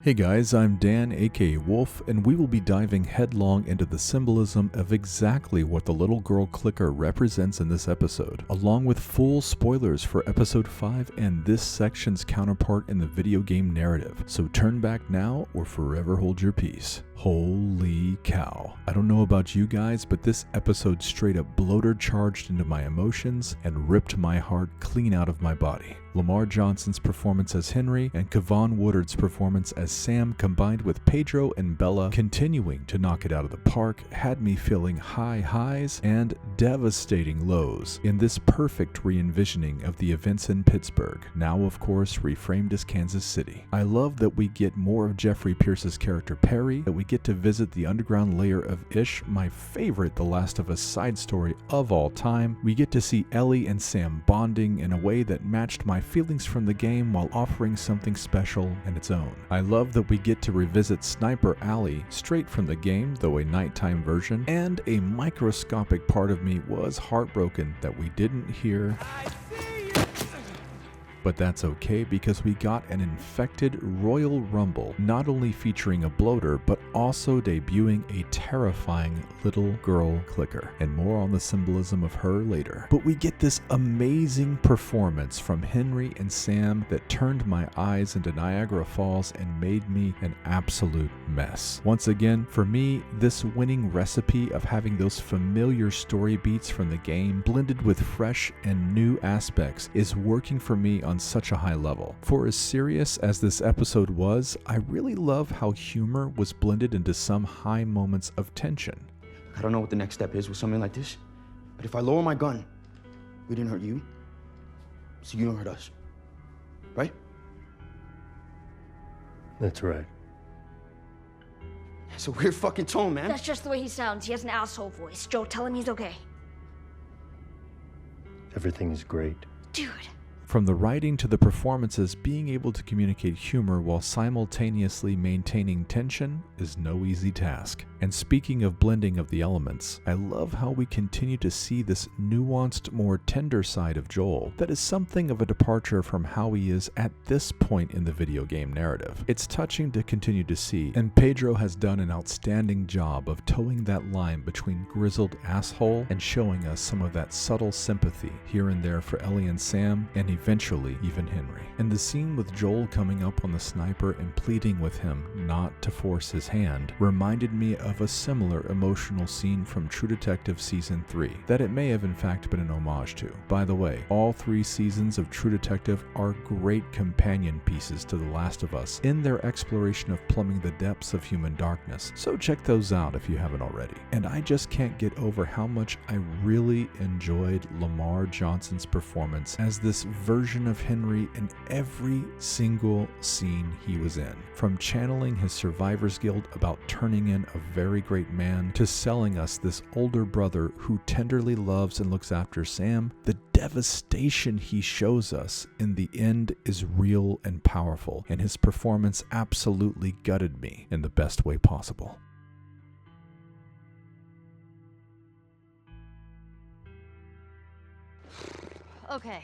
Hey guys, I'm Dan aka Wolf, and we will be diving headlong into the symbolism of exactly what the little girl clicker represents in this episode, along with full spoilers for episode 5 and this section's counterpart in the video game narrative. So turn back now or forever hold your peace. Holy cow. I don't know about you guys, but this episode straight up bloater charged into my emotions and ripped my heart clean out of my body. Lamar Johnson's performance as Henry and Keivonn Woodard's performance as Sam, combined with Pedro and Bella continuing to knock it out of the park, had me feeling high highs and devastating lows in this perfect re-envisioning of the events in Pittsburgh, now of course reframed as Kansas City. I love that we get more of Jeffrey Pierce's character Perry, that we get to visit the underground layer of Ish, my favorite The Last of Us side story of all time. We get to see Ellie and Sam bonding in a way that matched my feelings from the game while offering something special and its own. I love that we get to revisit Sniper Alley straight from the game, though a nighttime version, and a microscopic part of me was heartbroken that we didn't hear. But that's okay because we got an infected Royal Rumble, not only featuring a bloater, but also debuting a terrifying little girl clicker. And more on the symbolism of her later. But we get this amazing performance from Henry and Sam that turned my eyes into Niagara Falls and made me an absolute mess. Once again, for me, this winning recipe of having those familiar story beats from the game blended with fresh and new aspects is working for me on such a high level. For as serious as this episode was, I really love how humor was blended into some high moments of tension. I don't know what the next step is with something like this, but if I lower my gun, we didn't hurt you, so you don't hurt us, right? That's right. It's a weird fucking tone, man. That's just the way he sounds. He has an asshole voice. Joe, tell him he's okay. Everything is great. Dude. From the writing to the performances, being able to communicate humor while simultaneously maintaining tension is no easy task. And speaking of blending of the elements, I love how we continue to see this nuanced, more tender side of Joel that is something of a departure from how he is at this point in the video game narrative. It's touching to continue to see, and Pedro has done an outstanding job of towing that line between grizzled asshole and showing us some of that subtle sympathy here and there for Ellie and Sam, and eventually even Henry. And the scene with Joel coming up on the sniper and pleading with him not to force his hand reminded me of a similar emotional scene from True Detective Season 3 that it may have in fact been an homage to. By the way, all 3 seasons of True Detective are great companion pieces to The Last of Us in their exploration of plumbing the depths of human darkness, so check those out if you haven't already. And I just can't get over how much I really enjoyed Lamar Johnson's performance as this version of Henry in every single scene he was in. From channeling his survivor's guilt about turning in a very great man to selling us this older brother who tenderly loves and looks after Sam, the devastation he shows us in the end is real and powerful, and his performance absolutely gutted me in the best way possible. Okay.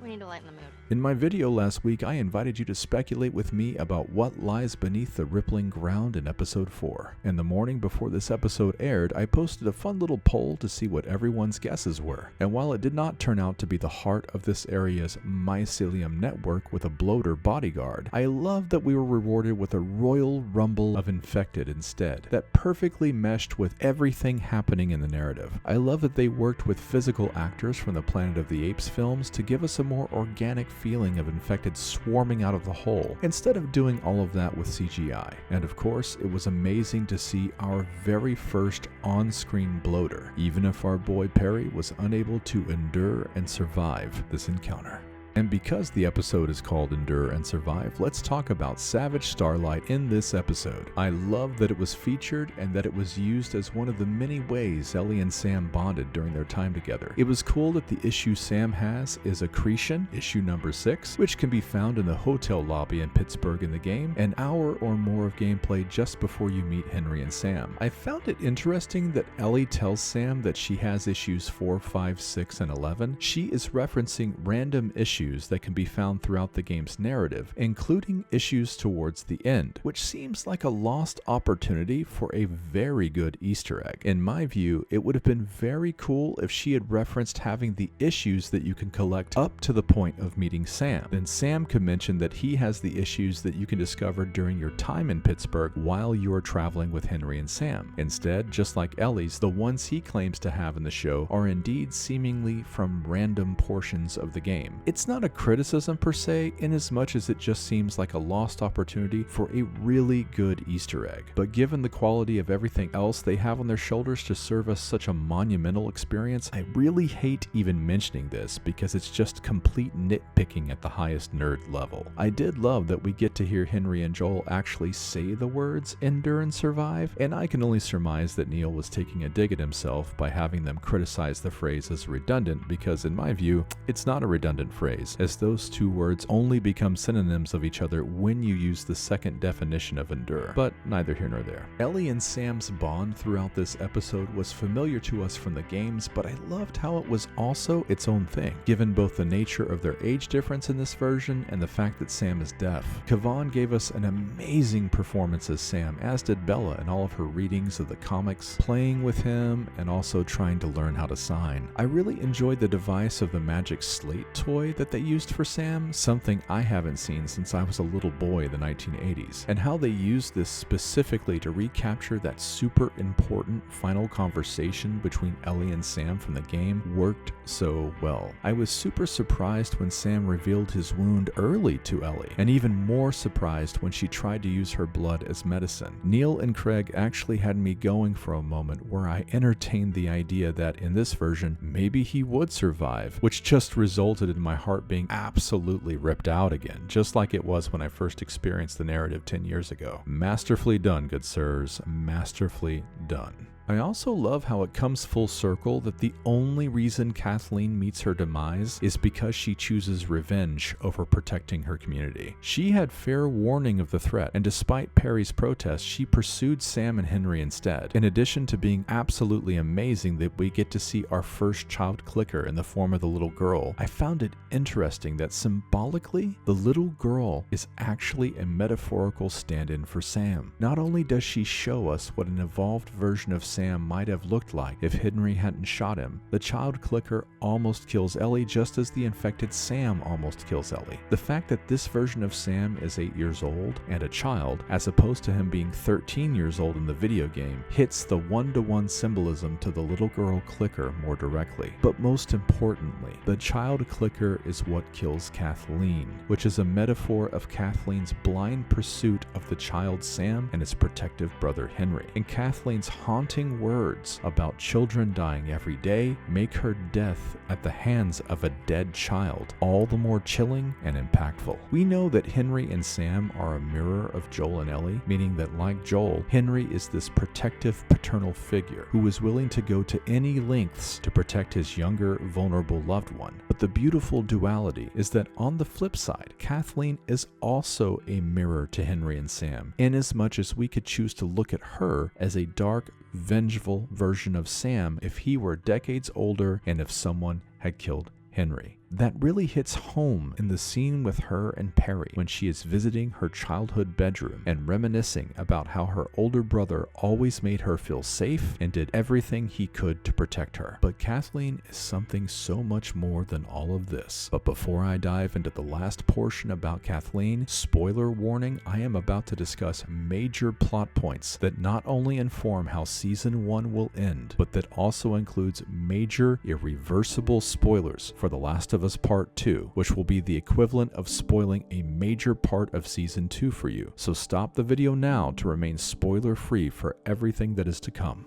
We need to lighten the mood. In my video last week, I invited you to speculate with me about what lies beneath the rippling ground in episode 4. And the morning before this episode aired, I posted a fun little poll to see what everyone's guesses were. And while it did not turn out to be the heart of this area's mycelium network with a bloater bodyguard, I love that we were rewarded with a royal rumble of infected instead, that perfectly meshed with everything happening in the narrative. I love that they worked with physical actors from the Planet of the Apes films to give us a more organic feeling of infected swarming out of the hole, instead of doing all of that with CGI. And of course, it was amazing to see our very first on-screen bloater, even if our boy Perry was unable to endure and survive this encounter. And because the episode is called Endure and Survive, let's talk about Savage Starlight in this episode. I love that it was featured and that it was used as one of the many ways Ellie and Sam bonded during their time together. It was cool that the issue Sam has is Accretion, issue number 6, which can be found in the hotel lobby in Pittsburgh in the game, an hour or more of gameplay just before you meet Henry and Sam. I found it interesting that Ellie tells Sam that she has issues 4, 5, 6, and 11. She is referencing random issues issues that can be found throughout the game's narrative, including issues towards the end, which seems like a lost opportunity for a very good Easter egg. In my view, it would have been very cool if she had referenced having the issues that you can collect up to the point of meeting Sam. Then Sam could mention that he has the issues that you can discover during your time in Pittsburgh while you are traveling with Henry and Sam. Instead, just like Ellie's, the ones he claims to have in the show are indeed seemingly from random portions of the game. It's not a criticism per se, in as much as it just seems like a lost opportunity for a really good Easter egg. But given the quality of everything else they have on their shoulders to serve us such a monumental experience, I really hate even mentioning this because it's just complete nitpicking at the highest nerd level. I did love that we get to hear Henry and Joel actually say the words endure and survive, and I can only surmise that Neil was taking a dig at himself by having them criticize the phrase as redundant, because in my view, it's not a redundant phrase, as those two words only become synonyms of each other when you use the second definition of endure. But neither here nor there. Ellie and Sam's bond throughout this episode was familiar to us from the games, but I loved how it was also its own thing, given both the nature of their age difference in this version and the fact that Sam is deaf. Keivonn gave us an amazing performance as Sam, as did Bella in all of her readings of the comics, playing with him and also trying to learn how to sign. I really enjoyed the device of the magic slate toy that they used for Sam, something I haven't seen since I was a little boy in the 1980s, and how they used this specifically to recapture that super important final conversation between Ellie and Sam from the game worked so well. I was super surprised when Sam revealed his wound early to Ellie, and even more surprised when she tried to use her blood as medicine. Neil and Craig actually had me going for a moment where I entertained the idea that in this version, maybe he would survive, which just resulted in my heart being absolutely ripped out again, just like it was when I first experienced the narrative 10 years ago. Masterfully done, good sirs, masterfully done. I also love how it comes full circle that the only reason Kathleen meets her demise is because she chooses revenge over protecting her community. She had fair warning of the threat, and despite Perry's protest, she pursued Sam and Henry instead. In addition to being absolutely amazing that we get to see our first child clicker in the form of the little girl, I found it interesting that symbolically, the little girl is actually a metaphorical stand-in for Sam. Not only does she show us what an evolved version of Sam might have looked like if Henry hadn't shot him, the child clicker almost kills Ellie just as the infected Sam almost kills Ellie. The fact that this version of Sam is 8 years old and a child, as opposed to him being 13 years old in the video game, hits the one-to-one symbolism to the little girl clicker more directly. But most importantly, the child clicker is what kills Kathleen, which is a metaphor of Kathleen's blind pursuit of the child Sam and his protective brother Henry. And Kathleen's haunting words about children dying every day make her death at the hands of a dead child all the more chilling and impactful. We know that Henry and Sam are a mirror of Joel and Ellie, meaning that like Joel, Henry is this protective paternal figure who is willing to go to any lengths to protect his younger, vulnerable loved one. But the beautiful duality is that on the flip side, Kathleen is also a mirror to Henry and Sam, inasmuch as we could choose to look at her as a dark, vengeful version of Sam if he were decades older and if someone had killed Henry. That really hits home in the scene with her and Perry when she is visiting her childhood bedroom and reminiscing about how her older brother always made her feel safe and did everything he could to protect her. But Kathleen is something so much more than all of this. But before I dive into the last portion about Kathleen, spoiler warning, I am about to discuss major plot points that not only inform how Season 1 will end, but that also includes major irreversible spoilers for The Last of Us Part 2, which will be the equivalent of spoiling a major part of Season 2 for you. So stop the video now to remain spoiler-free for everything that is to come.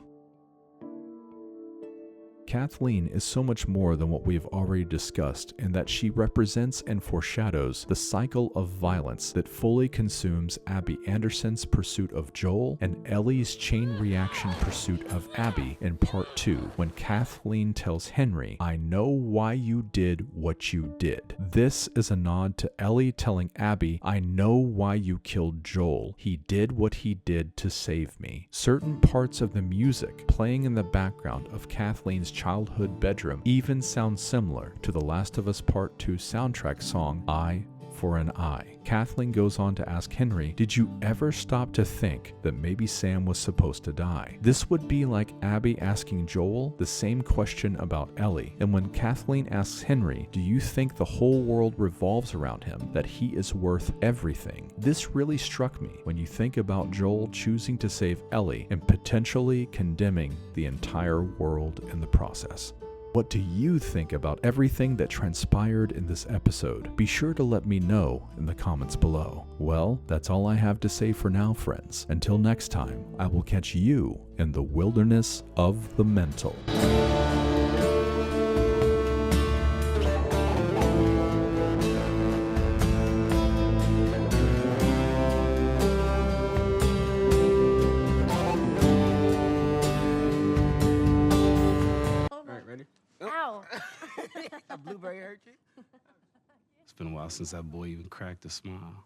Kathleen is so much more than what we have already discussed in that she represents and foreshadows the cycle of violence that fully consumes Abby Anderson's pursuit of Joel and Ellie's chain reaction pursuit of Abby in Part 2 when Kathleen tells Henry, "I know why you did what you did." This is a nod to Ellie telling Abby, "I know why you killed Joel. He did what he did to save me." Certain parts of the music playing in the background of Kathleen's childhood bedroom even sounds similar to the Last of Us Part 2 soundtrack song, Eye for an Eye. Kathleen goes on to ask Henry, did you ever stop to think that maybe Sam was supposed to die? This would be like Abby asking Joel the same question about Ellie. And when Kathleen asks Henry, do you think the whole world revolves around him, that he is worth everything? This really struck me when you think about Joel choosing to save Ellie and potentially condemning the entire world in the process. What do you think about everything that transpired in this episode? Be sure to let me know in the comments below. Well, that's all I have to say for now, friends. Until next time, I will catch you in the wilderness of the mental. Ow. A blueberry hurt you? It's been a while since that boy even cracked a smile.